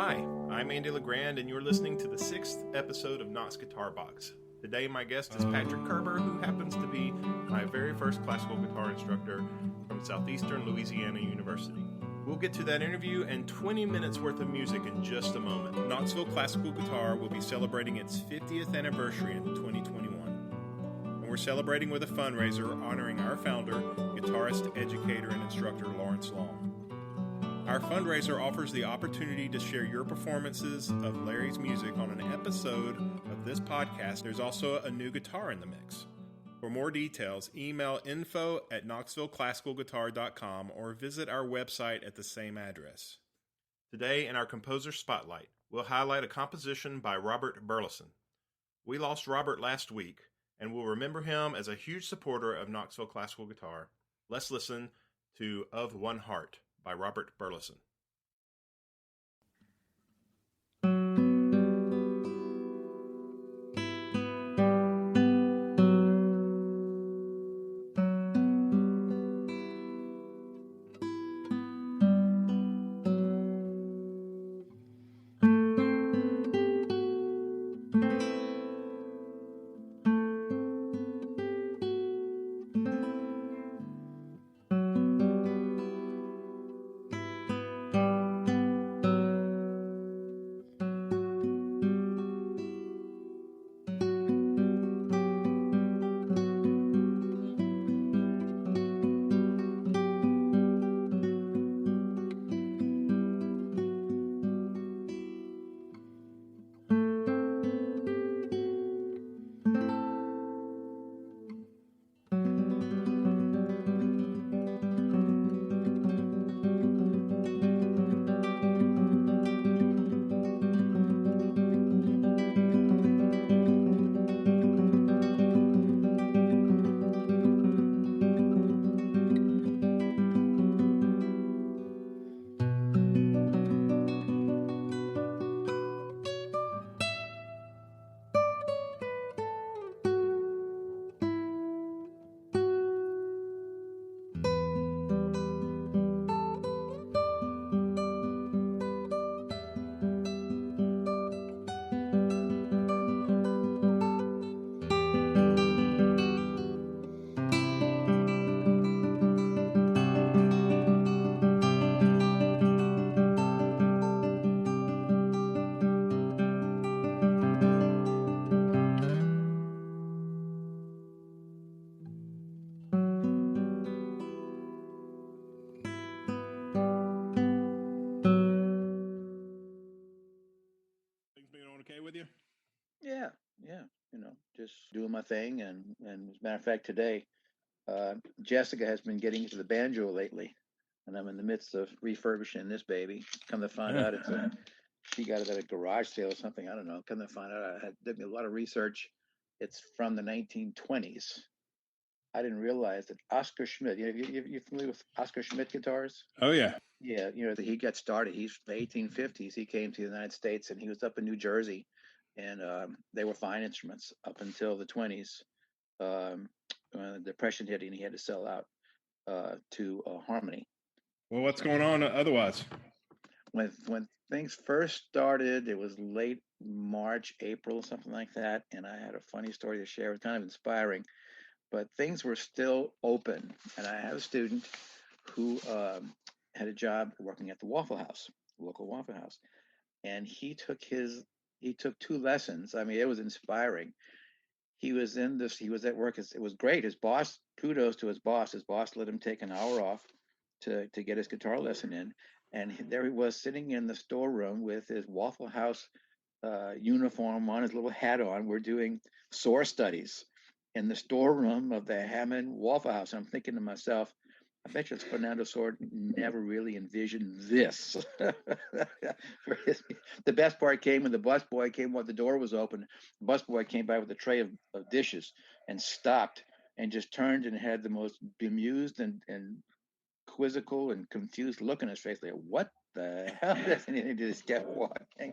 Hi, I'm Andy LeGrand, and you're listening to the 6th episode of Knox Guitar Box. Today, my guest is Patrick Kerber, who happens to be my very first classical guitar instructor from Southeastern Louisiana University. We'll get to that interview and 20 minutes worth of music in just a moment. Knoxville Classical Guitar will be celebrating its 50th anniversary in 2021. And we're celebrating with a fundraiser honoring our founder, guitarist, educator, and instructor Lawrence Long. Our fundraiser offers the opportunity to share your performances of Larry's music on an episode of this podcast. There's also a new guitar in the mix. For more details, email info@knoxvilleclassicalguitar.com or visit our website at the same address. Today, in our Composer Spotlight, we'll highlight a composition by Robert Burleson. We lost Robert last week, and we'll remember him as a huge supporter of Knoxville Classical Guitar. Let's listen to Of One Heart by Robert Burleson. Yeah, just doing my thing, and as a matter of fact, today, Jessica has been getting into the banjo lately, and I'm in the midst of refurbishing this baby. Come to find out, she got it at a garage sale or something. I don't know. Come to find out, I did a lot of research. It's from the 1920s. I didn't realize that Oscar Schmidt. You familiar with Oscar Schmidt guitars? Oh, yeah. Yeah, he got started. He's the 1850s. He came to the United States, and he was up in New Jersey. And they were fine instruments up until the 20s. When the Depression hit, and he had to sell out to Harmony. Well, what's going on otherwise? When things first started, it was late March, April, something like that. And I had a funny story to share. It was kind of inspiring. But things were still open. And I had a student who had a job working at the Waffle House, local Waffle House. And he took 2 lessons. I mean, it was inspiring. He was at work. It was great. His boss, kudos to his boss. His boss let him take an hour off to get his guitar lesson in. And there he was sitting in the storeroom with his Waffle House uniform on, his little hat on. We're doing SOAR studies in the storeroom of the Hammond Waffle House. I'm thinking to myself, I bet you Fernando Sword never really envisioned this. The best part came when the busboy came when the door was open. The busboy came by with a tray of dishes and stopped and just turned and had the most bemused and quizzical and confused look on his face. Like, what the hell does he need to step walking?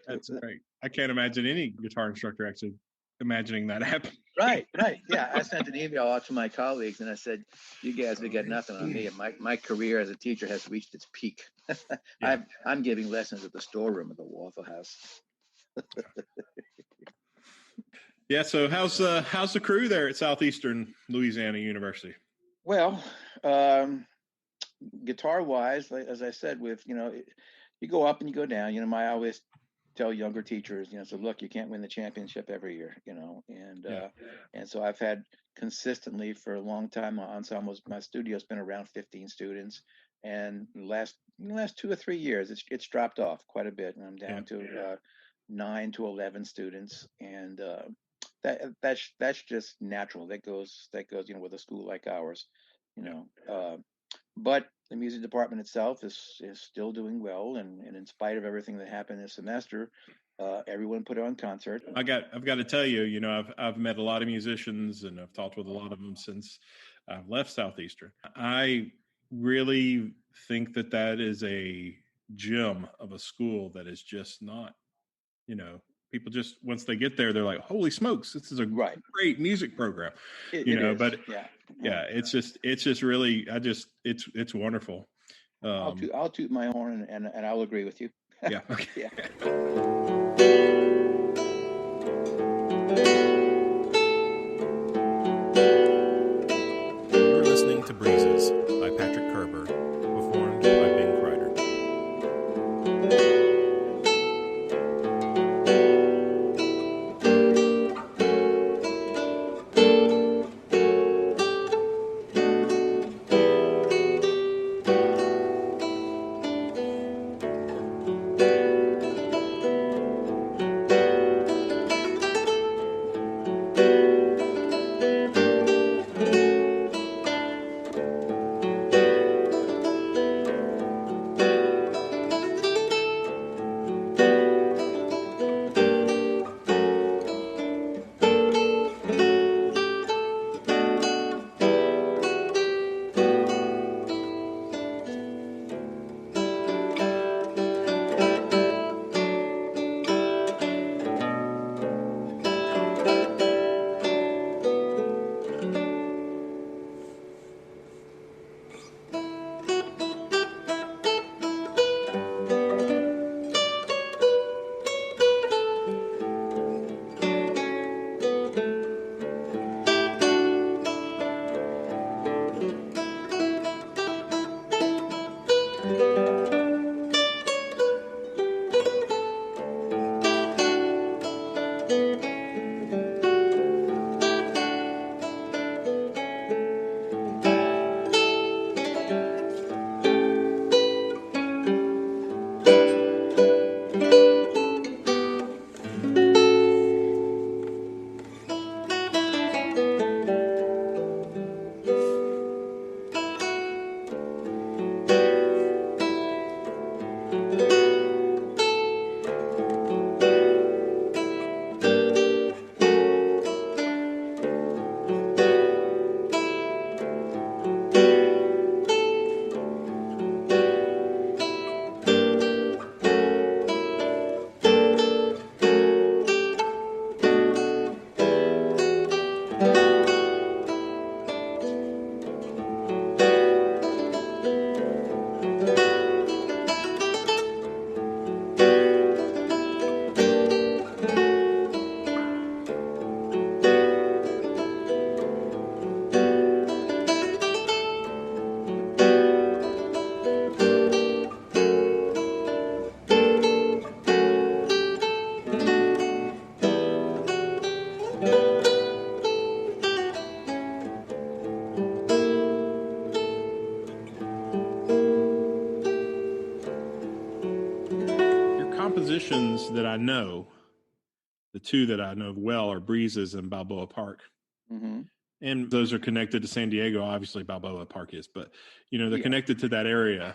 That's great. I can't imagine any guitar instructor actually imagining that happening. Right, right. Yeah, I sent an email out to my colleagues and I said, "You guys have got nothing on me. And my career as a teacher has reached its peak. Yeah. I'm giving lessons at the storeroom of the Waffle House." Yeah. So how's the crew there at Southeastern Louisiana University? Well, guitar wise, like, as I said, with you go up and you go down. I always tell younger teachers, so look, you can't win the championship every year, and Yeah. and so I've had consistently for a long time. My ensembles, my studio's been around 15 students, and last 2 or 3 years, it's dropped off quite a bit, and I'm Yeah. down to 9 to 11 students, and that's just natural. That goes with a school like ours, you Yeah. know. But the music department itself is still doing well, and in spite of everything that happened this semester, everyone put on concert. I've got to tell you, I've met a lot of musicians and I've talked with a lot of them since I've left Southeastern. I really think that is a gem of a school that is just not, people just once they get there, they're like, holy smokes, this is a Right. great music program, It is. but Yeah. yeah, it's just really, it's wonderful. I'll toot my horn and I'll agree with you. Yeah. Okay. Yeah. You're listening to Breezes by Patrick Kerber, performed by Ben Kreider. Compositions that I know, the two that I know well are Breezes and Balboa Park. Mm-hmm. And those are connected to San Diego. Obviously, Balboa Park is, but they're connected to that area.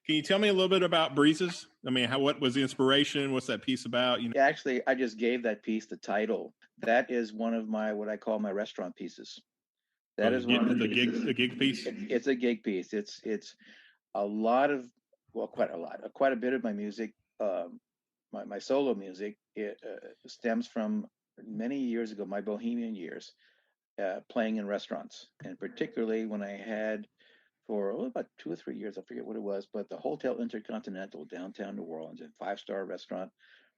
Can you tell me a little bit about Breezes? I mean, what was the inspiration? What's that piece about? Actually, I just gave that piece the title. That is one of my what I call my restaurant pieces. That is one of the gig piece. It's a gig piece. It's a lot of quite a bit of my music. My solo music stems from many years ago, my bohemian years, playing in restaurants, and particularly when I had for about 2 or 3 years, I forget what it was, but the Hotel Intercontinental downtown New Orleans, a five-star restaurant.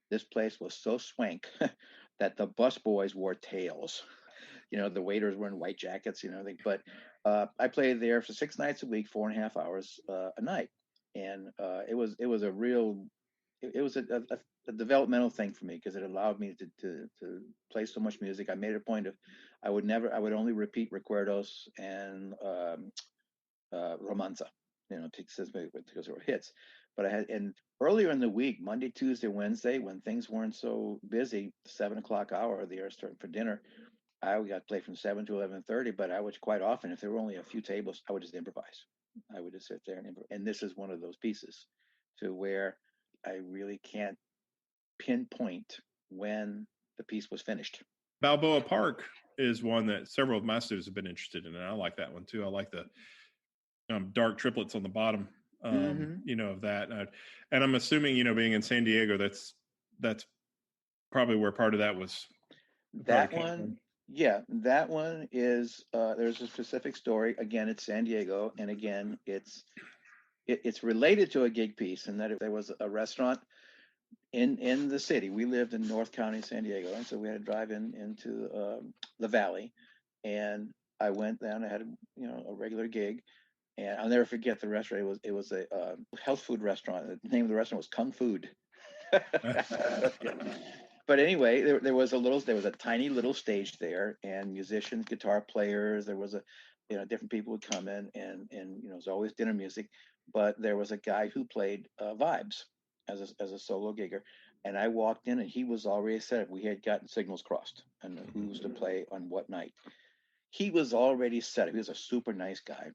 This place was so swank that the busboys wore tails. The waiters were in white jackets, but I played there for 6 nights a week, 4.5 hours a night. And it was a real, it was a developmental thing for me because it allowed me to play so much music. I made it a point of, I would only repeat recuerdos and romanza, because they were hits. But I had, and earlier in the week, Monday, Tuesday, Wednesday, when things weren't so busy, 7 o'clock hour, the air starting for dinner, I got to play from 7 to 11:30. But I would quite often, if there were only a few tables, I would just improvise. I would just sit there and improvise. And this is one of those pieces to where I really can't pinpoint when the piece was finished. Balboa Park is one that several of my students have been interested in, and I like that one too. I like the dark triplets on the bottom, of that. And I'm assuming, being in San Diego, that's probably where part of that was. That one, yeah, that one is. There's a specific story. Again, it's San Diego, and again, it's related to a gig piece, and that there was a restaurant in the city. We lived in North County, San Diego, and so we had to drive into the valley, and I went down. I had a regular gig, and I'll never forget the restaurant. It was a health food restaurant. The name of the restaurant was Kung Food. But anyway, there was a tiny little stage there, and musicians, guitar players. There was different people would come in, and it was always dinner music. But there was a guy who played vibes as a solo gigger, and I walked in, and he was already set up. We had gotten signals crossed, and who's to play on what night. He was already set up. He was a super nice guy,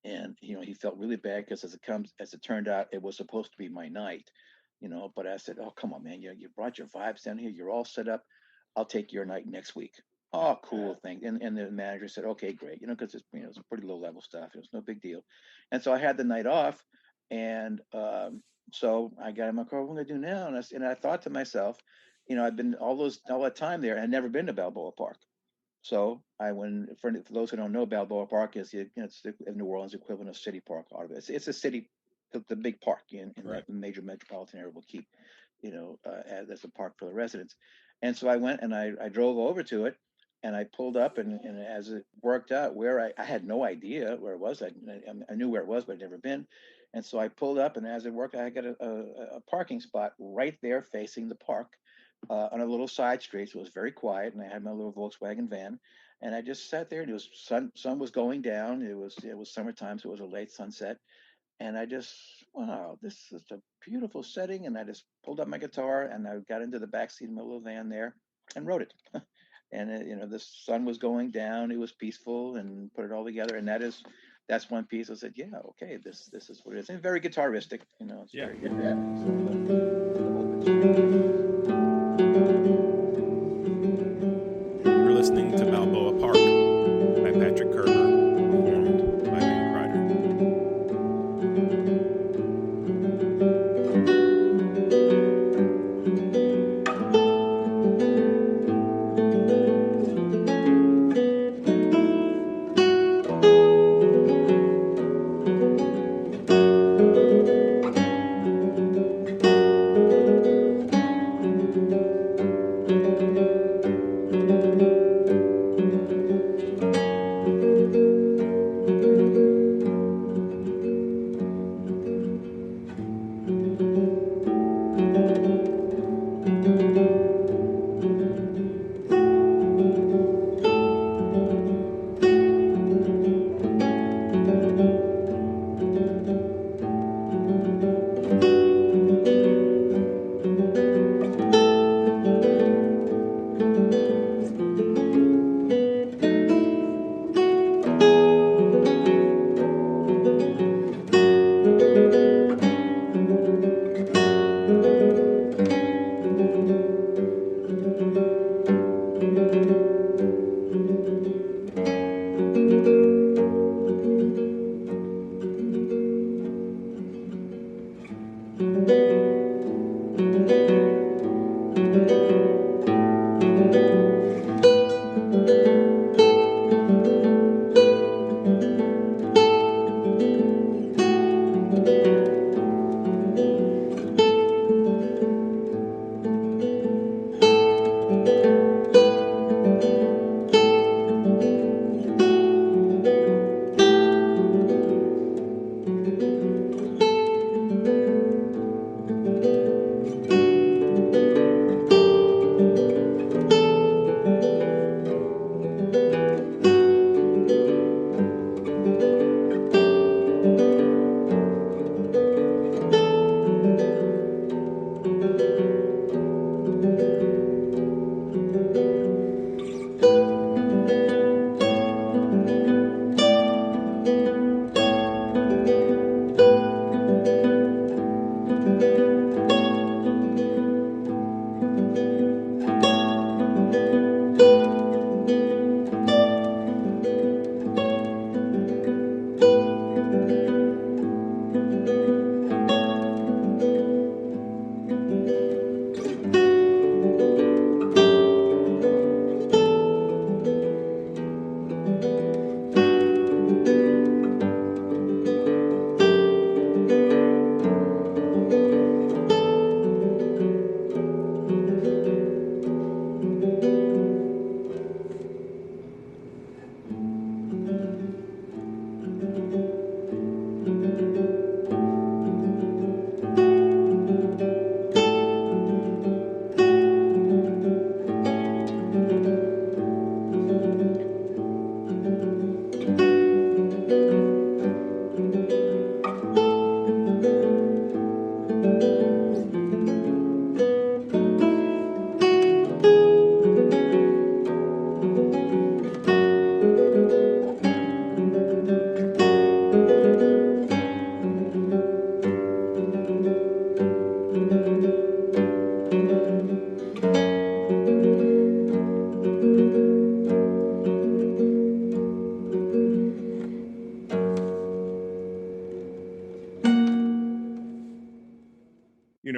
and he felt really bad because as it turned out, it was supposed to be my night. But I said, "Oh, come on, man! You brought your vibes down here. You're all set up. I'll take your night next week." Oh, cool thing. And the manager said, "Okay, great." Because it's pretty low level stuff. It was no big deal. And so I had the night off, and so I got in my car. What am I gonna do now? And I thought to myself, I've been all that time there, and I'd never been to Balboa Park. So I went for those who don't know, Balboa Park is it's the New Orleans equivalent of City Park. Out of it, it's a city, the big park in Right. that major metropolitan area will keep, as a park for the residents. And so I went and I drove over to it, and I pulled up, and as it worked out, where I had no idea where it was. I knew where it was, but I'd never been. And so I pulled up, and as it worked, I got a parking spot right there facing the park, on a little side street. So it was very quiet, and I had my little Volkswagen van, and I just sat there. And it was sun was going down. It was summertime, so it was a late sunset, and I just, wow, this is a beautiful setting. And I just pulled up my guitar, and I got into the back seat of my little van there and wrote it. And the sun was going down. It was peaceful, and put it all together. And that's one piece. I said, yeah, okay, this is what it is. And very guitaristic, it's very good. You're listening to Balboa Park by Patrick Kerber, performed by Van Kreider.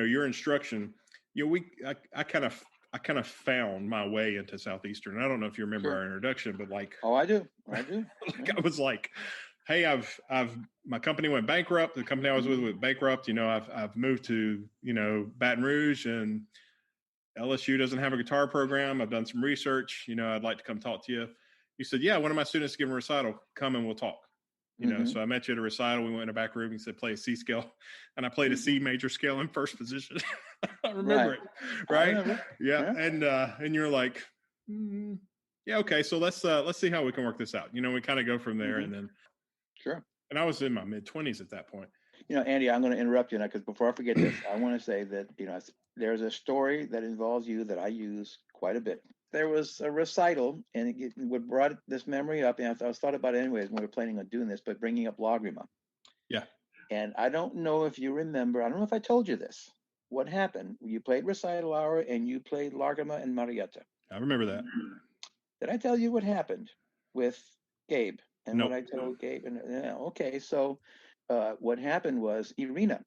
Your instruction, I kind of found my way into Southeastern. I don't know if you remember our introduction, but I do. Like, I was like, hey, I've my company went bankrupt. The company I was with went bankrupt. I've moved to Baton Rouge, and LSU doesn't have a guitar program. I've done some research. I'd like to come talk to you. You said, yeah, one of my students giving a recital. Come and we'll talk. So I met you at a recital. We went in a back room. He said, play a C scale. And I played a C major scale in first position. I remember it. Right. Remember. Yeah. And you're like, yeah, okay. So let's see how we can work this out. We kind of go from there. And then. Sure. And I was in my mid-20s at that point. Andy, I'm going to interrupt you now, because before I forget this, I want to say that, there's a story that involves you that I use quite a bit. There was a recital, and it brought this memory up, and I was thought about it anyways when we were planning on doing this, but bringing up Lagrima. Yeah. And I don't know if you remember, I don't know if I told you this. What happened? You played recital hour, and you played Lagrima and Marietta. I remember that. Did I tell you what happened with Gabe? And nope. What I told Gabe? And okay, so what happened was Irina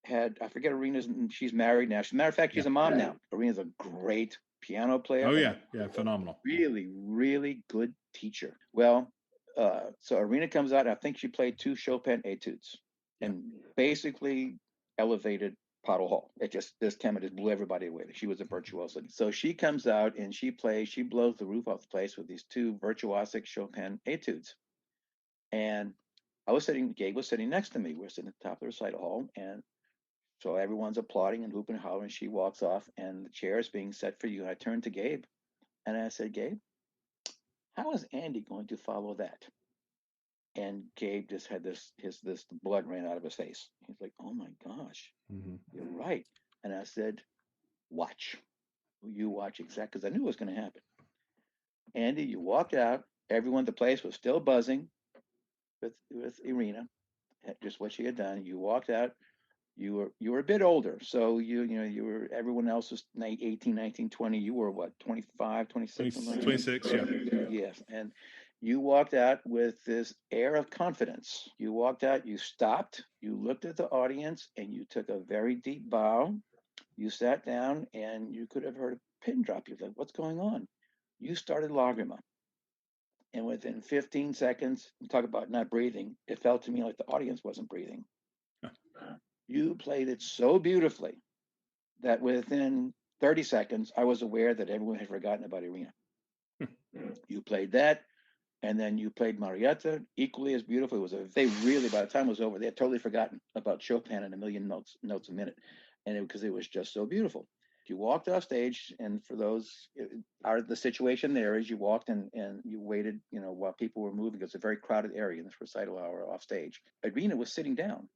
I forget Irina's, she's married now. As a matter of fact, she's a mom now. Irina's a great piano player. Oh, yeah. Yeah, phenomenal. Really, really good teacher. Well, so Irina comes out, and I think she played 2 Chopin etudes and basically elevated Pottle Hall. This time it just blew everybody away. She was a virtuoso. So she comes out and she blows the roof off the place with these 2 virtuosic Chopin etudes. And Gabe was sitting next to me. We're sitting at the top of the recital hall, and so everyone's applauding and whooping and hollering. She walks off, and the chair is being set for you. And I turned to Gabe, and I said, Gabe, how is Andy going to follow that? And Gabe just had this blood ran out of his face. He's like, oh my gosh, you're right. And I said, watch. You watch exactly, because I knew it was going to happen. Andy, you walked out. The place was still buzzing with Irina, just what she had done. You walked out. You were a bit older, so you were, everyone else was 18, 19, 20. You were what, 25, 26? 26, yeah. Yes, and you walked out with this air of confidence. You walked out, you stopped, you looked at the audience, and you took a very deep bow. You sat down, and you could have heard a pin drop. You're like, what's going on? You started Lagrima. And within 15 seconds, talk about not breathing, it felt to me like the audience wasn't breathing. You played it so beautifully that within 30 seconds, I was aware that everyone had forgotten about Irina. You played that, and then you played Marietta, equally as beautiful. They really, by the time it was over, they had totally forgotten about Chopin and a million notes a minute, and because it was just so beautiful. You walked off stage, and for those, the situation there is you walked and you waited, while people were moving. It's a very crowded area in this recital hour off stage. Irina was sitting down.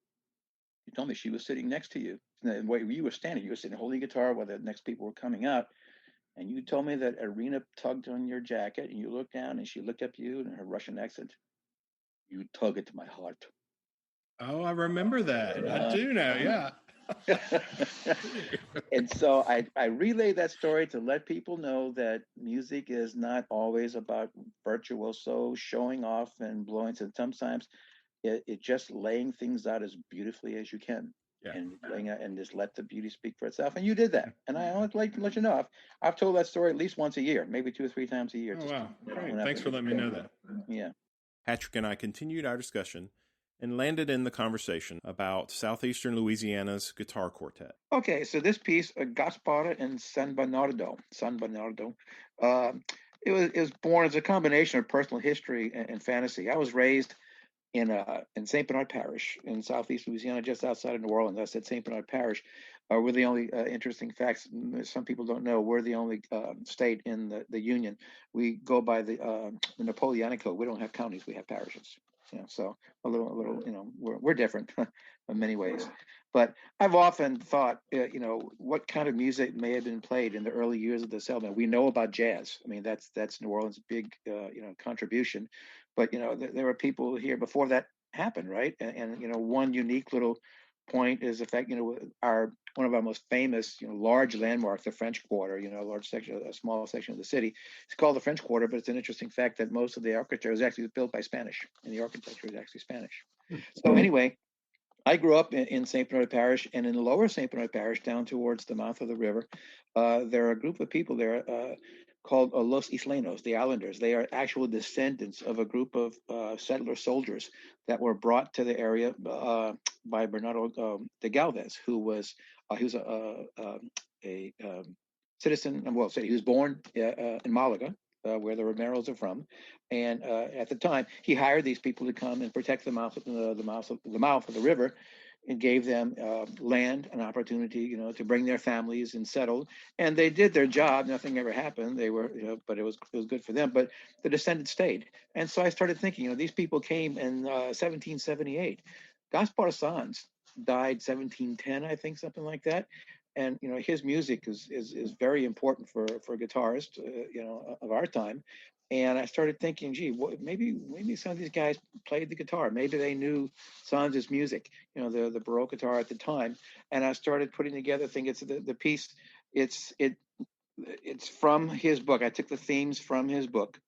You told me she was sitting next to you. And where you were standing, you were sitting holding a guitar while the next people were coming out. And you told me that Irina tugged on your jacket, and you looked down, and she looked up at you in her Russian accent. You tug it to my heart. Oh, I remember that. I do now, yeah. And so I relay that story to let people know that music is not always about virtuoso showing off and blowing. So sometimes it just laying things out as beautifully as you can, Yeah. and laying out and just let the beauty speak for itself. And you did that. And I would like to let you know I've told that story at least once a year, maybe 2 or 3 times a year. Oh, Just wow. Great. when I Thanks think for it's letting me good. know that. Yeah. Patrick and I continued our discussion and landed in the conversation about southeastern Louisiana's guitar quartet. Okay, so this piece, Gaspar and San Bernardo, uh, it was born as a combination of personal history and fantasy. I was raised in Saint Bernard Parish in southeast Louisiana, just outside of New Orleans. I said Saint Bernard Parish. We're the only interesting facts. Some people don't know. We're the only state in the Union. We go by the Napoleonic Code. We don't have counties. We have parishes. So a little. We're different in many ways. But I've often thought, what kind of music may have been played in the early years of the settlement. We know about jazz. I mean, that's New Orleans' big, contribution. But there were people here before that happened, right? And one unique little point is the fact, our one of our most famous, large landmarks, the French Quarter, a large section, a small section of the city. It's called the French Quarter, but it's an interesting fact that most of the architecture was actually built by Spanish, and the architecture is actually Spanish. So anyway, I grew up in St. Bernard Parish, and in the lower St. Bernard Parish, down towards the mouth of the river, there are a group of people there called Los Islenos, the Islanders. They are actual descendants of a group of settler soldiers that were brought to the area by Bernardo de Galvez, who was he was a citizen. Well, say he was born in Malaga, where the Romeros are from, and at the time he hired these people to come and protect the mouth of the river, and gave them land, an opportunity, to bring their families and settle. And they did their job. Nothing ever happened. They were, but it was good for them. But the descendants stayed. And so I started thinking, these people came in 1778. Gaspar Sanz died 1710, I think, something like that. And his music is very important for guitarists, of our time. And I started thinking, gee, maybe some of these guys played the guitar. Maybe they knew Sanz's music, the Baroque guitar at the time. And I started putting together, thinking it's the piece. It's from his book. I took the themes from his book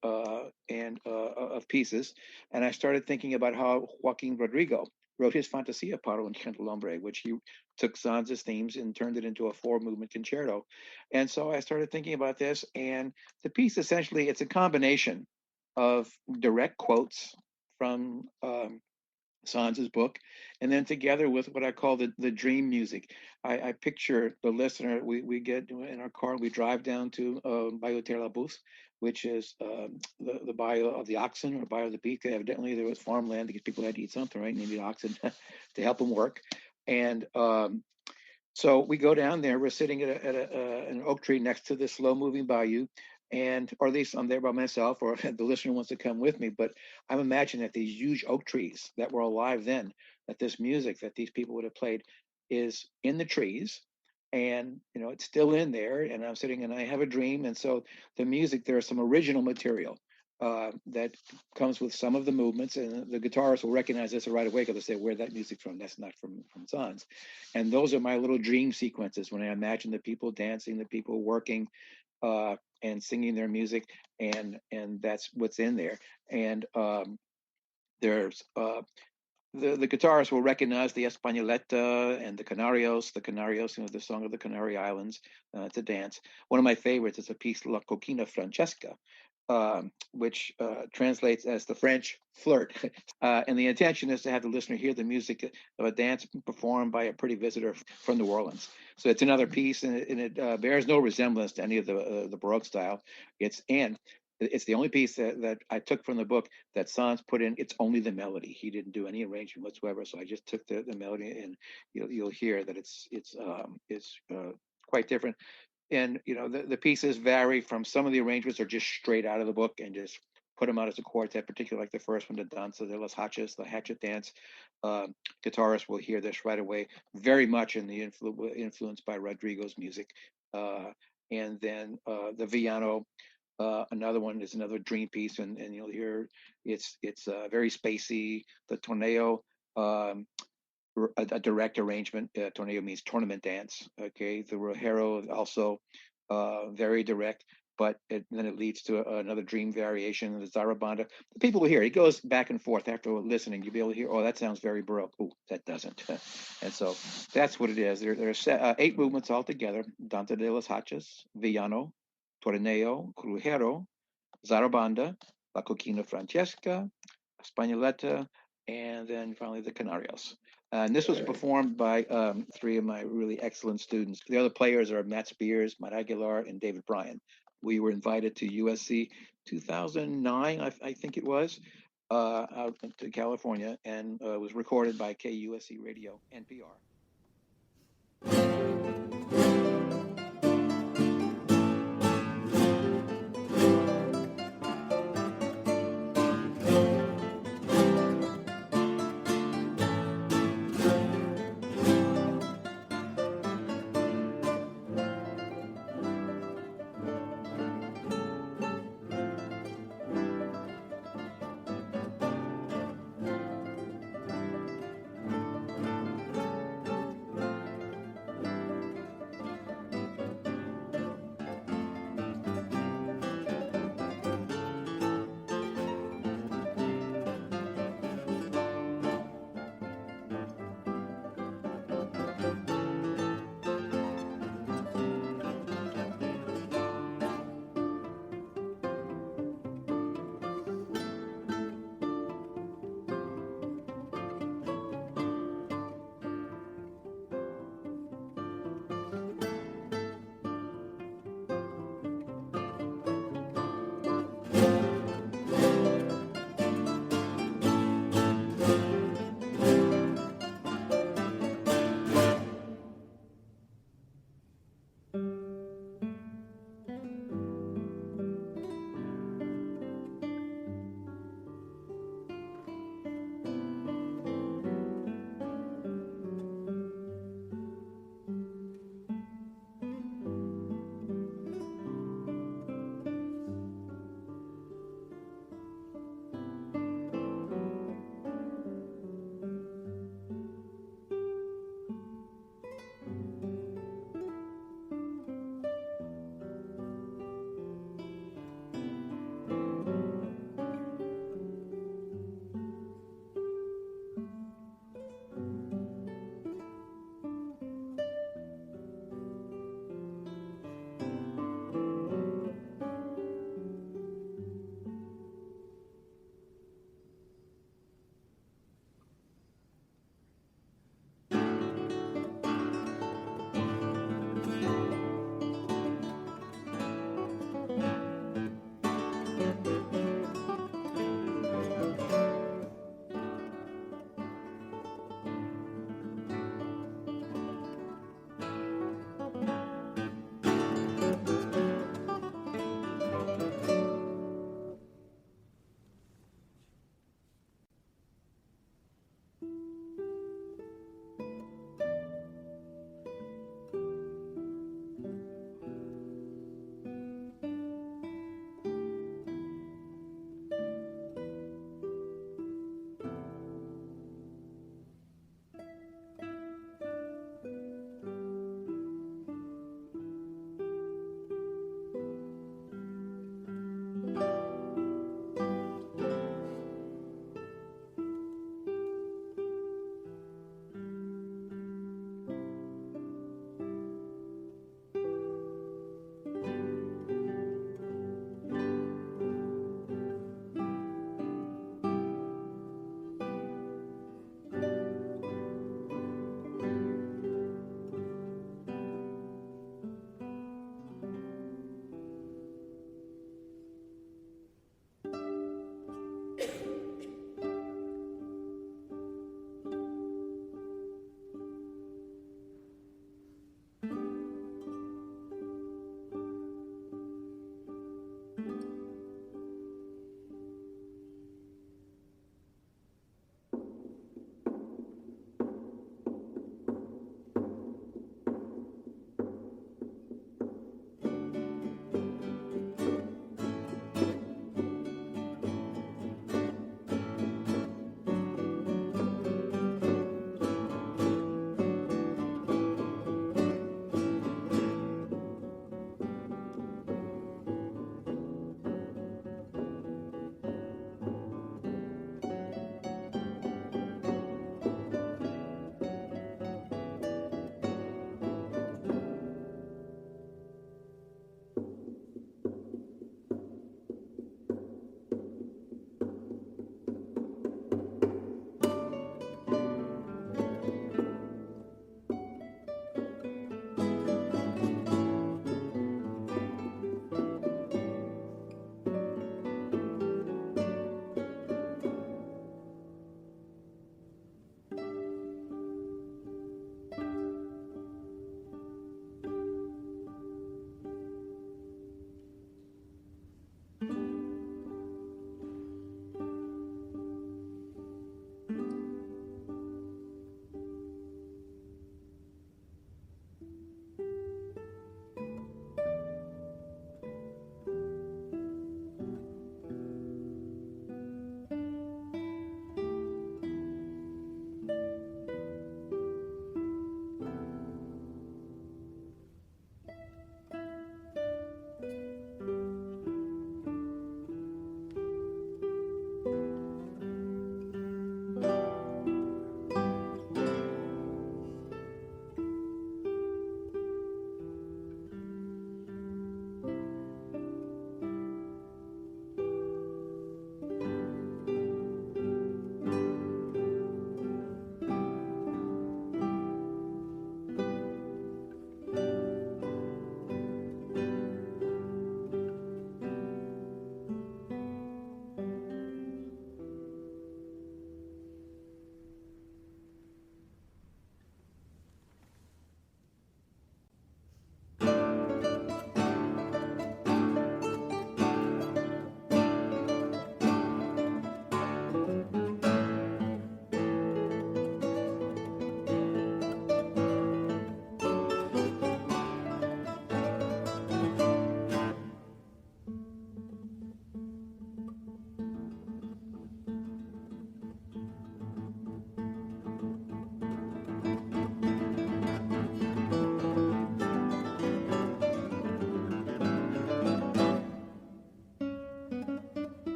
and of pieces, and I started thinking about how Joaquin Rodrigo wrote his Fantasia Paro and Canto Lombre, which he took Sanz's themes and turned it into a four-movement concerto. And so I started thinking about this, and the piece essentially it's a combination of direct quotes from Sanz's book, and then together with what I call the dream music. I picture the listener. We get in our car, we drive down to Bayou Terre Bus, which is the bayou of the oxen or bayou of the beef. Evidently, there was farmland because people had to eat something, right? And they needed oxen to help them work. And so we go down there. We're sitting at an oak tree next to this slow moving bayou, and or at least I'm there by myself, or the listener wants to come with me. But I'm imagining that these huge oak trees that were alive then, that this music that these people would have played is in the trees, and it's still in there. And I'm sitting and I have a dream, and so the music there is some original material. That comes with some of the movements, and the guitarist will recognize this right away because they say, "Where that music from? That's not from Sanz." And those are my little dream sequences when I imagine the people dancing, the people working, and singing their music, and that's what's in there. And there's the guitarist will recognize the Españoleta and the Canarios, the song of the Canary Islands. It's a dance. One of my favorites is a piece, La Coquina Francesca, which translates as the French flirt. And the intention is to have the listener hear the music of a dance performed by a pretty visitor from New Orleans. So it's another piece, and it bears no resemblance to any of the Baroque style. It's the only piece that I took from the book that Sanz put in. It's only the melody. He didn't do any arrangement whatsoever. So I just took the melody, and you'll hear that it's quite different. And the pieces vary from some of the arrangements are just straight out of the book and just put them out as a quartet, particularly like the first one, the Danza de los Hatches, the hatchet dance. Guitarists will hear this right away, very much in the influenced by Rodrigo's music. And then the Villano, another one is another dream piece, and you'll hear it's very spacey. The Torneo, a direct arrangement. Tornado means tournament dance. Okay, the rojero also very direct, but then it leads to another dream variation, the zarabanda. The people will hear it goes back and forth after listening. You'll be able to hear, oh, that sounds very Baroque. Oh, that doesn't. And so that's what it is. There's 8 movements altogether: Dante de las Hachas, Villano, Torneo, Crujero, Zarabanda, La Coquina Francesca, Españoletta, and then finally the Canarios. And this was performed by 3 of my really excellent students. The other players are Matt Spears, Matt Aguilar, and David Bryan. We were invited to USC 2009, I think it was, out to California, and was recorded by KUSC Radio, NPR.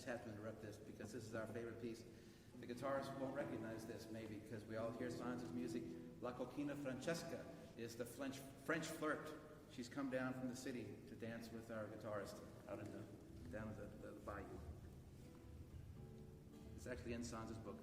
just have to interrupt this because this is our favorite piece. The guitarists won't recognize this maybe because we all hear Sansa's music. La Coquina Francesca is the French flirt. She's come down from the city to dance with our guitarist out down at the bayou. It's actually in Sansa's book.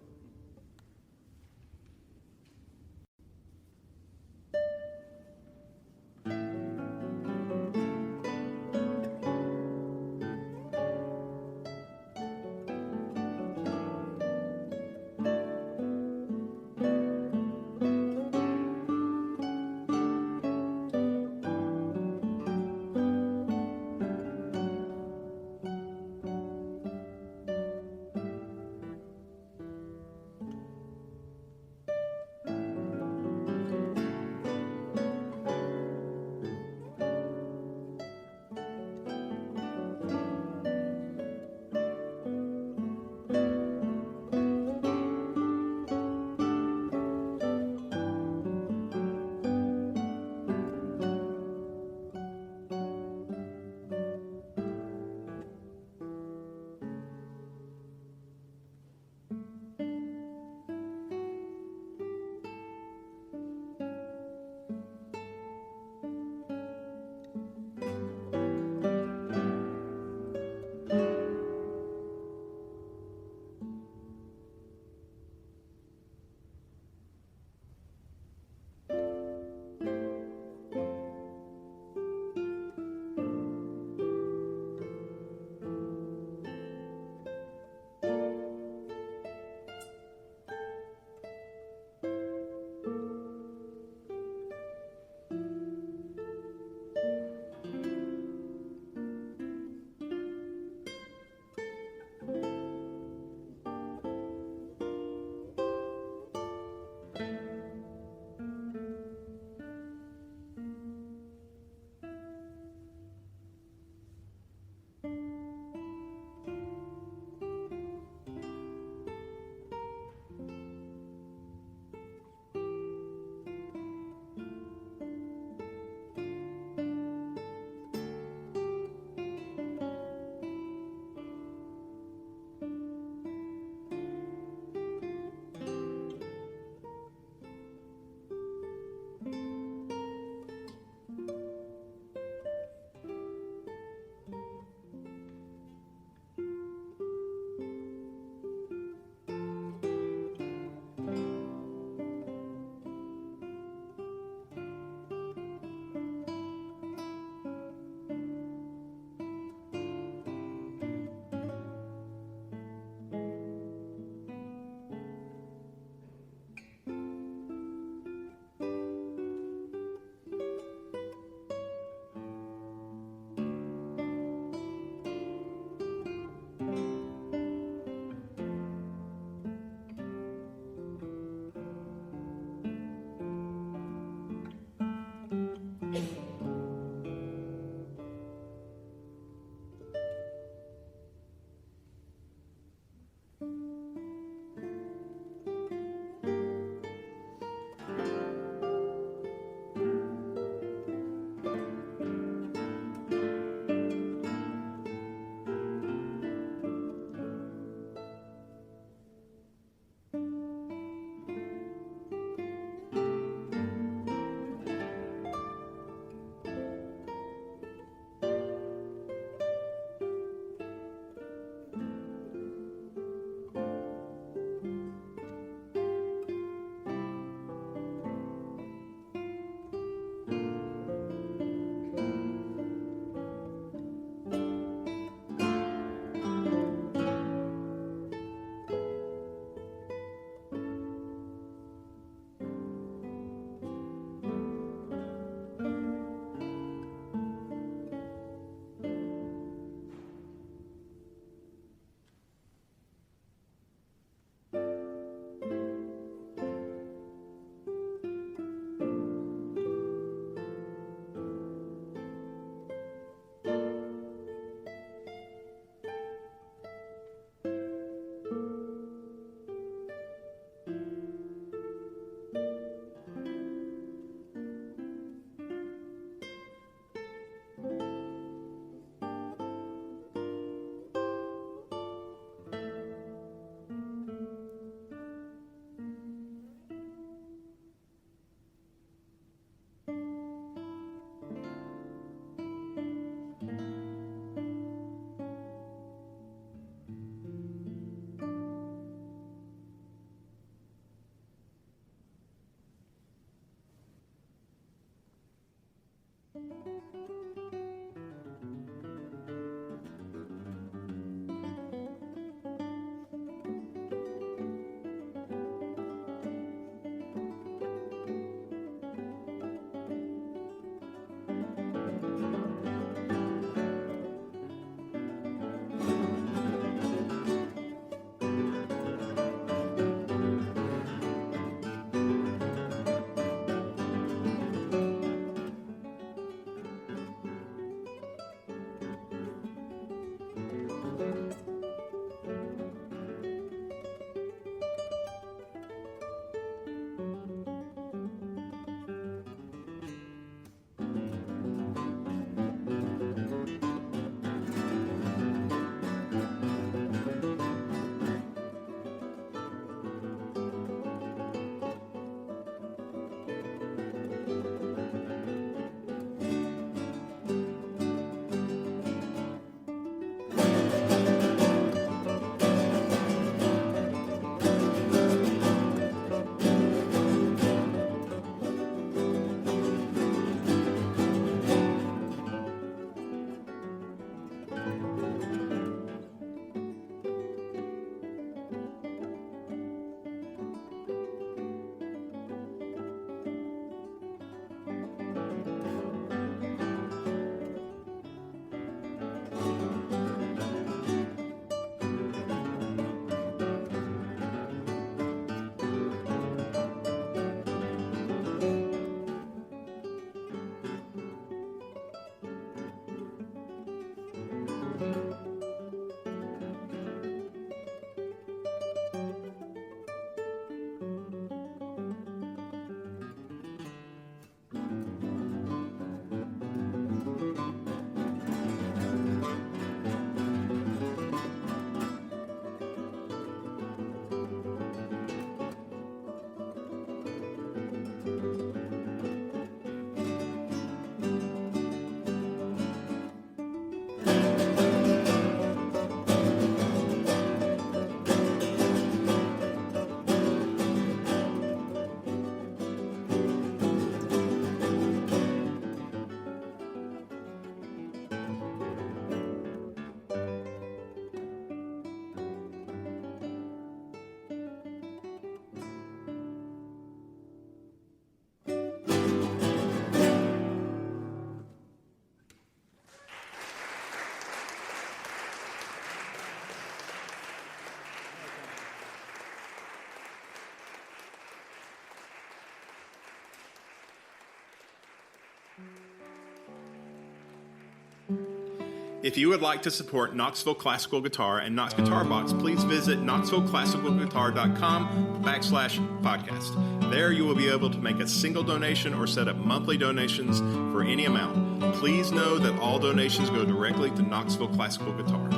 If you would like to support Knoxville Classical Guitar and Knox Guitar Box, please visit knoxvilleclassicalguitar.com/podcast. There you will be able to make a single donation or set up monthly donations for any amount. Please know that all donations go directly to Knoxville Classical Guitar.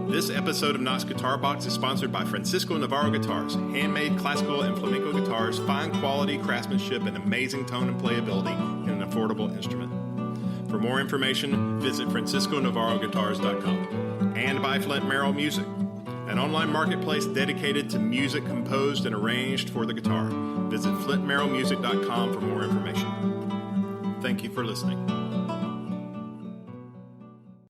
This episode of Knox Guitar Box is sponsored by Francisco Navarro Guitars, handmade classical and flamenco guitars, fine quality craftsmanship, and amazing tone and playability in an affordable instrument. For more information, visit francisconavarroguitars.com. And by Flint Merrill Music, an online marketplace dedicated to music composed and arranged for the guitar. Visit flintmerrillmusic.com for more information. Thank you for listening.